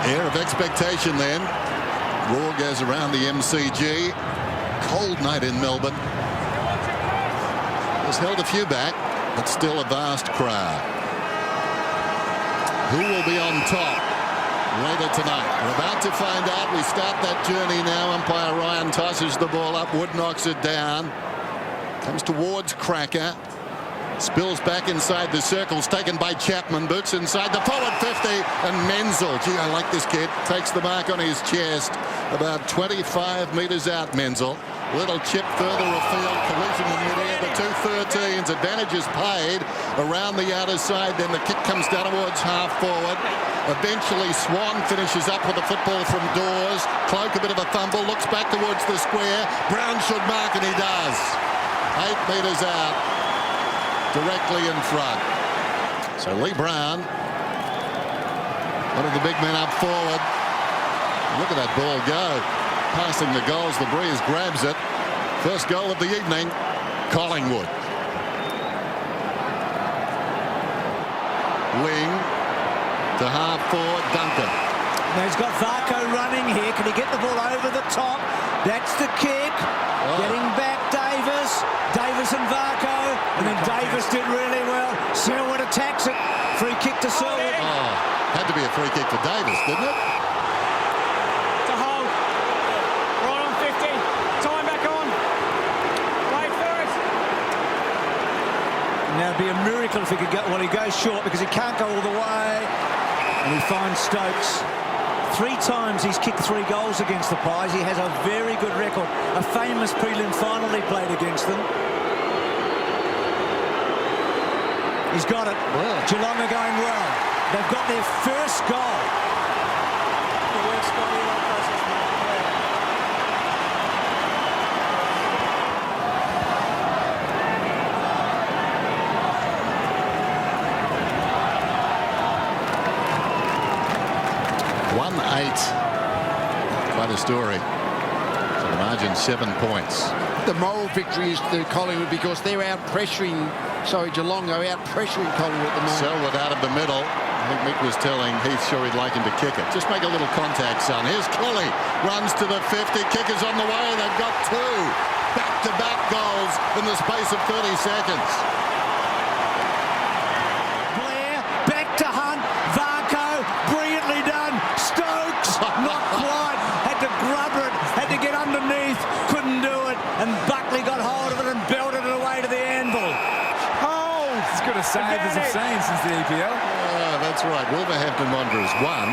Air of expectation then. Roar goes around the MCG. Cold night in Melbourne. Has held a few back, but still a vast crowd. Who will be on top later tonight? We're about to find out. We start that journey now. Umpire Ryan tosses the ball up. Wood knocks it down. Comes towards Cracker. Spills back inside the circles, taken by Chapman. Boots inside the forward 50, and Menzel. Gee, I like this kid. Takes the mark on his chest. About 25 metres out, Menzel. Little chip further afield, collision in midair. The two 13s, advantage is played around the outer side. Then the kick comes down towards half forward. Eventually Swan finishes up with the football from Dawes. Cloak a bit of a fumble, looks back towards the square. Brown should mark, and he does. 8 metres out, directly in front. So Lee Brown, one of the big men up forward. Look at that ball go. Passing the goals, the breeze grabs it. First goal of the evening, Collingwood. Wing to half forward, Duncan. Now he's got Varco running here. Can he get the ball over the top? That's the kick. Getting back Davis. Davis and Varco. And then Davis did really well. Selwood attacks it. Free kick to Selwood. Oh, had to be a free kick for Davis, didn't it? To hold. Right on 50. Time back on. Wait for it. Now it'd be a miracle if he could go. Well, he goes short because he can't go all the way. And he finds Stokes. 3 times he's kicked 3 goals against the Pies. He has a very good record. A famous prelim final he played against them. He's got it. Well. Geelong are going well. They've got their first goal. The worst goal in that process, mate. Quite a story. So the margin 7 points. The moral victory is to Collingwood because they're out pressuring. Sorry, Geelong are out pressuring Collingwood at the moment. Selwood out of the middle. I think Mick was telling Heath sure he'd like him to kick it. Just make a little contact, son. Here's Clelly. Runs to the 50. Kicker's on the way. They've got 2 back-to-back goals in the space of 30 seconds. Blair, back to Hunt. Varco, brilliantly done. Stokes, not quite. Had to grubber it. Had to get underneath. Couldn't do it. And Buckley got hold of it and belted it away to the anvil. As good a save as I've seen since the EPL. That's right. Wolverhampton Wanderers won.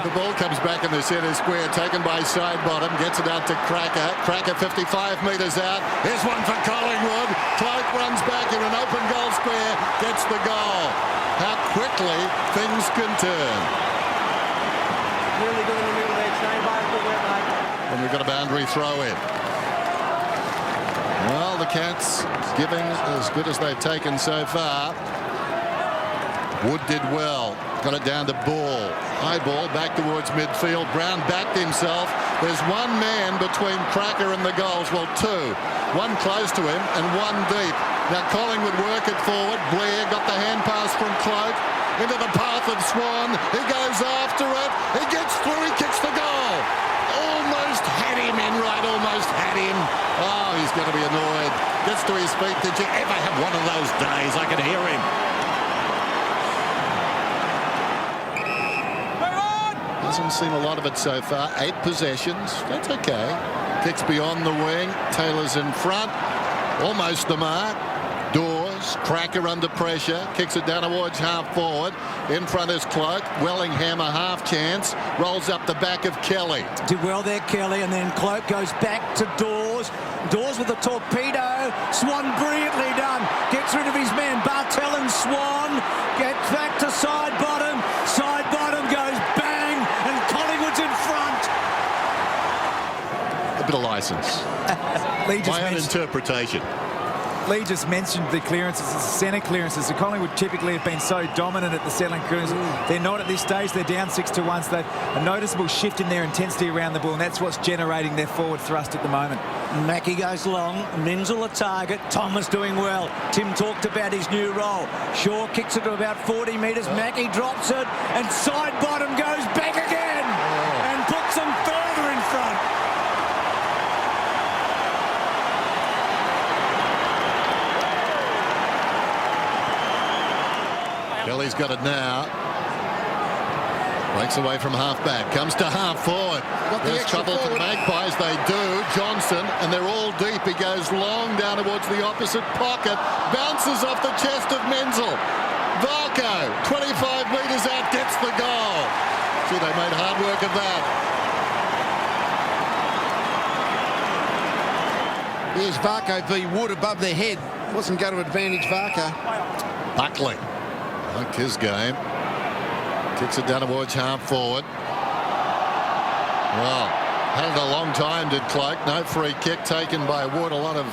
The ball comes back in the centre square, taken by Sidebottom, gets it out to Cracker. Cracker 55 metres out. Here's one for Collingwood. Cloak runs back in an open goal square, gets the goal. How quickly things can turn. Really good in the middle there. Train by a good work, mate. And we've got a boundary throw in. Well, the Cats giving as good as they've taken so far. Wood did well. Got it down to Ball. High ball back towards midfield. Brown backed himself. There's 1 man between Cracker and the goals. Well, 2. 1 close to him and 1 deep. Now Collingwood work it forward. Blair got the hand pass from Cloak into the path of Swan. He goes after it. He gets through. He kicks the goal. Almost had him in right. Almost had him. Oh, he's going to be annoyed. Gets to his feet. Did you ever have one of those days? I can hear him. Hasn't seen a lot of it so far. 8 possessions. That's okay. Kicks beyond the wing. Taylor's in front. Almost the mark. Dawes. Cracker under pressure. Kicks it down towards half forward. In front is Cloak. Wellingham a half chance. Rolls up the back of Kelly. Did well there, Kelly, and then Cloak goes back to Dawes. Dawes with a torpedo. Swan brilliantly done. Gets rid of his man. Bartel and Swan. Gets back to Sidebottom. Sidebottom goes bang, and Collingwood's in front. A bit of licence. My own interpretation. Lee just mentioned the clearances, the centre clearances. The Collingwood typically have been so dominant at the centre clearances. They're not at this stage. They're down 6-1. So they've a noticeable shift in their intensity around the ball, and that's what's generating their forward thrust at the moment. Mackie goes long. Menzel a target. Thomas doing well. Tim talked about his new role. Shaw kicks it to about 40 metres. Mackie drops it, and Sidebottom goes back again. got it now. Breaks away from half-back. Comes to half-forward. There's trouble for the Magpies. They do. Johnson, and they're all deep. He goes long down towards the opposite pocket. Bounces off the chest of Menzel. Varco, 25 metres out, gets the goal. Gee, they made hard work of that. Here's Varco v. Wood above their head. Wasn't going to advantage Varco. Buckley, liked his game. Kicks it down towards half forward. Well, had it a long time, did Cloak. No free kick taken by Wood. A lot of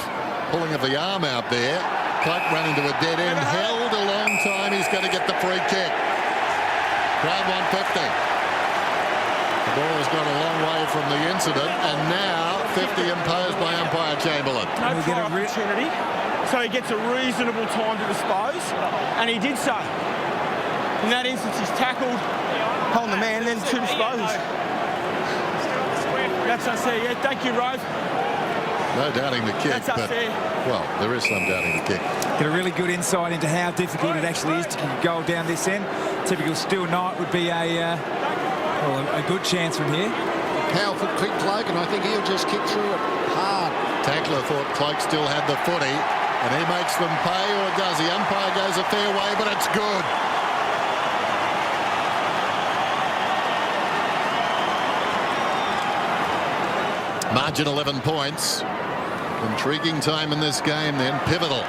pulling of the arm out there. Cloak ran into a dead end. Held a long time. He's going to get the free kick. Crowd 150. The ball has gone a long way from the incident. And now 50 imposed by umpire Chamberlain. No prior opportunity. So he gets a reasonable time to dispose. And he did so. In that instance, he's tackled, holding the man, and then 2 disposals. That's us there, yeah. Thank you, Rove. No doubting the kick, That's us but, there. well, there is some doubting the kick. Get a really good insight into how difficult it actually is to kick a goal down this end. Typical Still Knight would be a good chance from here. Powerful kick, Cloak, and I think he'll just kick through it hard. Tackler thought Cloak still had the footy, and he makes them pay, or does he? Umpire goes a fair way, but it's good. Margin 11 points. Intriguing time in this game then. Pivotal.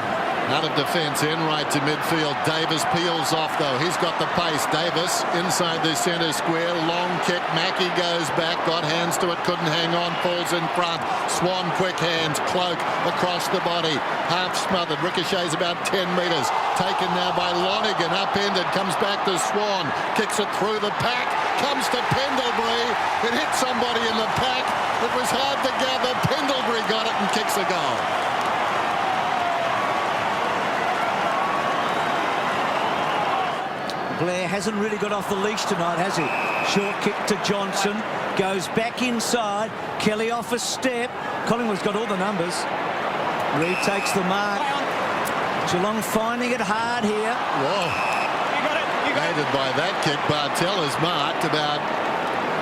Out of defence, in right to midfield. Davis peels off though. He's got the pace. Davis inside the centre square. Long kick. Mackie goes back. Got hands to it. Couldn't hang on. Falls in front. Swan quick hands. Cloak across the body. Half smothered. Ricochets about 10 metres. Taken now by Lonigan. Upended. Comes back to Swan. Kicks it through the pack. Comes to Pendlebury. It hit somebody in the pack. It was hard to gather. Pendlebury got it and kicks a goal. Blair hasn't really got off the leash tonight, has he? Short kick to Johnson. Goes back inside. Kelly off a step. Collingwood's got all the numbers. Retakes the mark. Geelong finding it hard here. Whoa. Aided by that kick, Bartel is marked about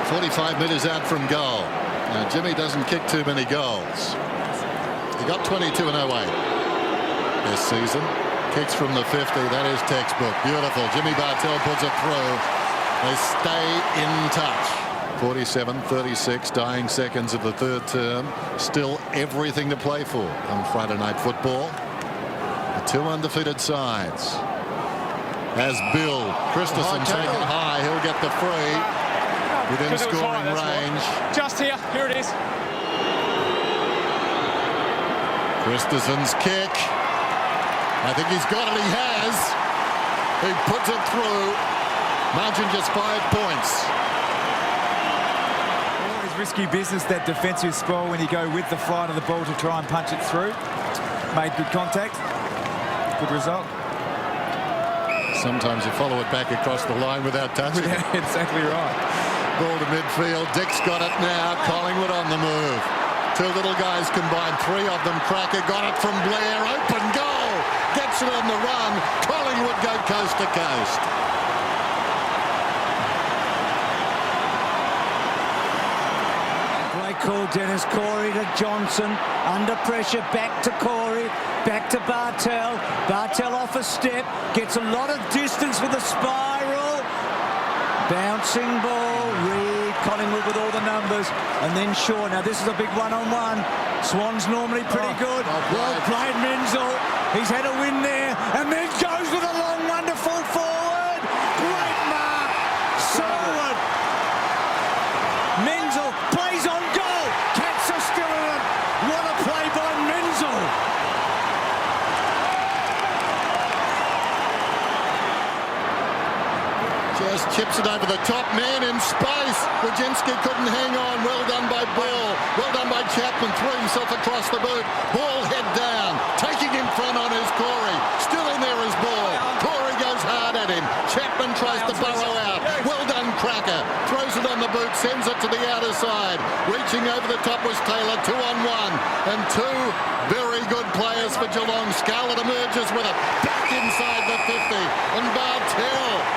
45 metres out from goal. Now, Jimmy doesn't kick too many goals. He got 22 in 08 this season. Kicks from the 50. That is textbook. Beautiful. Jimmy Bartel puts it through. They stay in touch. 47-36, dying seconds of the third term. Still everything to play for on Friday night football. The 2 undefeated sides. As Bill Christensen taken high, he'll get the free within scoring range. Just here it is. Christensen's kick. I think he's got it. He has. He puts it through. Margin just 5 points. Always risky business, that defensive spoil, when you go with the flight of the ball to try and punch it through. Made good contact. Good result. Sometimes you follow it back across the line without touching it. Exactly right. Ball to midfield. Dick's got it now. Collingwood on the move. 2 little guys combined. 3 of them. Cracker got it from Blair. Open goal. Gets it on the run. Collingwood go coast to coast. Great call, Dennis. Corey to Johnson. Under pressure. Back to Corey. Back to Bartel. Bartel off a step. Gets a lot of distance with a spiral. Bouncing ball. Reed. Collingwood with all the numbers. And then Shaw. Now this is a big one-on-one. Swan's normally pretty good. Well played, Menzel. He's had a win there. And then goes with a long one to full forward. Great mark. Selwood. Menzel plays on goal. Cats are still in it. What a play by Menzel. Just chips it over the top. Man in space. Wojcinski couldn't hang on. Well done by Ball. Well done by Chapman. Threw himself across the boot. Ball head down. Taking in front on his Corey. Still in there is Ball. Corey goes hard at him. Chapman tries to burrow out. Well done, Cracker. Throws it on the boot. Sends it to the outer side. Reaching over the top was Taylor. 2-on-1. And 2 very good players for Geelong. Scarlett emerges with it. Back inside the 50. And Bartel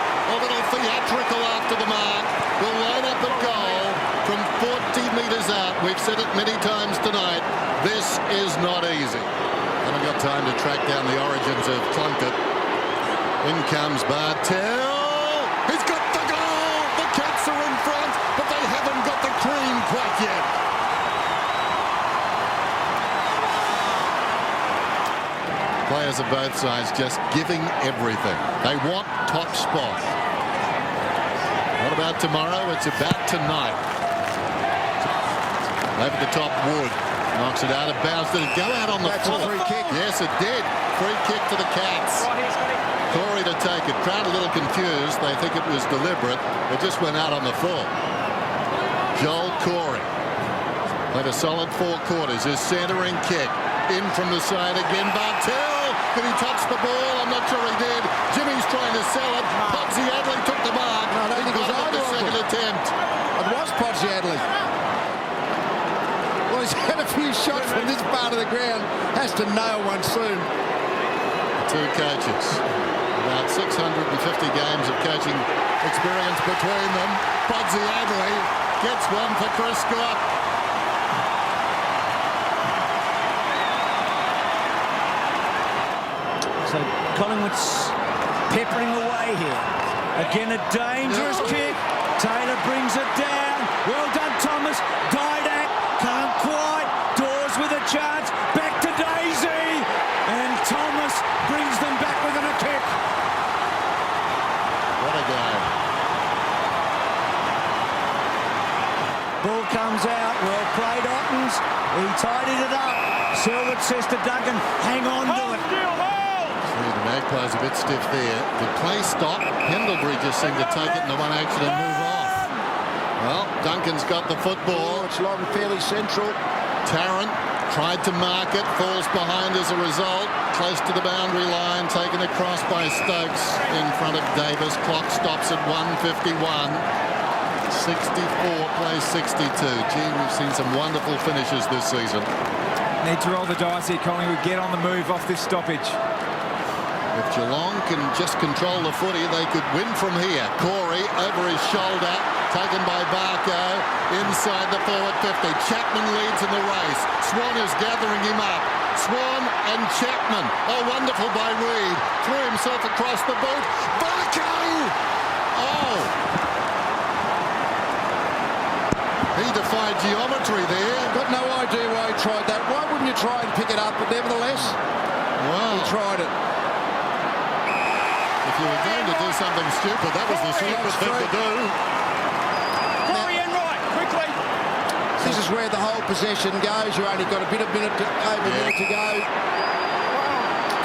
is out. We've said it many times tonight. This is not easy. Haven't got time to track down the origins of Plunkett. In comes Bartell. He's got the goal. The Cats are in front, but they haven't got the cream quite yet. Players of both sides just giving everything. They want top spot. What about tomorrow? It's about tonight. Over the top, Wood knocks it out of bounds. Did it go out on the floor? Free kick. Yes, it did. Free kick to the Cats. Corey to take it. Crowd a little confused. They think it was deliberate. It just went out on the floor. Joel Corey played a solid 4 quarters. His centering kick in from the side again. Bartell. Did he touch the ball? I'm not sure he did. Jimmy's trying to sell it. Podsiadly took the mark. No, I don't think it was got the second attempt. It was Podsiadly. Well, he's had a few shots from this part of the ground. Has to nail one soon. 2 coaches. About 650 games of coaching experience between them. Podsiadly gets one for Chris Scott. So Collingwood's peppering away here. Again, a dangerous kick. Taylor brings it down. Well done, Thomas. Didak can't quite. Dawes with a chance. Back to Daisy. And Thomas brings them back with a kick. What a game. Ball comes out. Well played, Ottens. He tidied it up. Selwood says to Duggan, hang on to it. The Magpies a bit stiff there. The play stop. Pendlebury just seemed to take it in the one action and move off. Well, Duncan's got the football. It's long, fairly central. Tarrant tried to mark it, falls behind as a result. Close to the boundary line, taken across by Stokes in front of Davis. Clock stops at 1:51. 64 plays 62. Gee, we've seen some wonderful finishes this season. Need to roll the dice here, Collingwood. Get on the move off this stoppage. If Geelong can just control the footy, they could win from here. Corey over his shoulder, taken by Barco, inside the forward 50. Chapman leads in the race. Swan is gathering him up. Swan and Chapman. Oh, wonderful by Reid. Threw himself across the boot. Barco! Oh! He defied geometry there. Got no idea why he tried that. Why wouldn't you try and pick it up? But nevertheless, Wow. he tried it. If you were going to do something stupid, that was the stupid thing to do. Corey and right, quickly. This is where the whole possession goes. You only got a minute over a minute to go.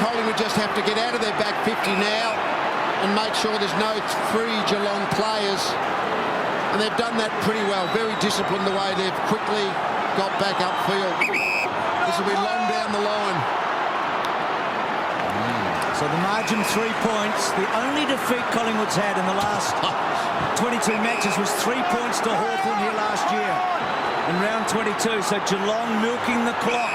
Collingwood just have to get out of their back 50 now and make sure there's no 3 Geelong players. And they've done that pretty well. Very disciplined the way they've quickly got back upfield. This will be long down the line. So the margin 3 points. The only defeat Collingwood's had in the last 22 matches was 3 points to Hawthorn here last year in round 22. So Geelong milking the clock.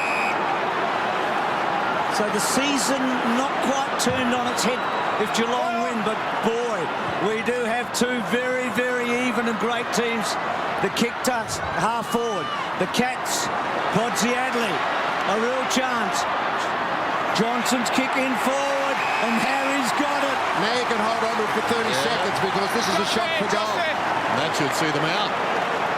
So the season not quite turned on its head if Geelong win, but boy, we do have 2 very, very even and great teams. The kick touch, half forward. The Cats, Podsiadly, a real chance. Johnson's kick in forward, and Harry's got it. Now you can hold on to it for 30 seconds because this is a shot for goal. That should see them out.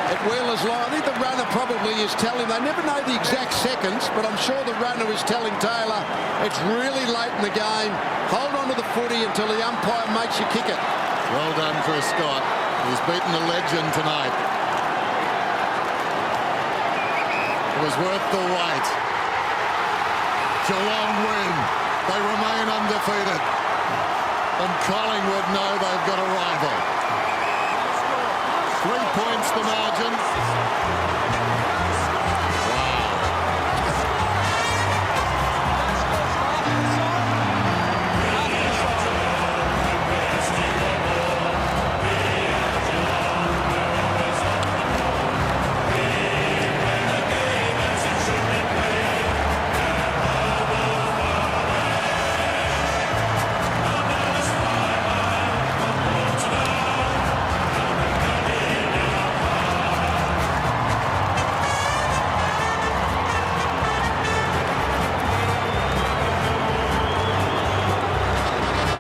It will as long. I think the runner probably is telling. They never know the exact seconds, but I'm sure the runner is telling Taylor it's really late in the game. Hold on to the footy until the umpire makes you kick it. Well done, Chris Scott. He's beaten a legend tonight. It was worth the wait. Geelong win. They remain undefeated. And Collingwood know they've got a rival. 3 points the margin.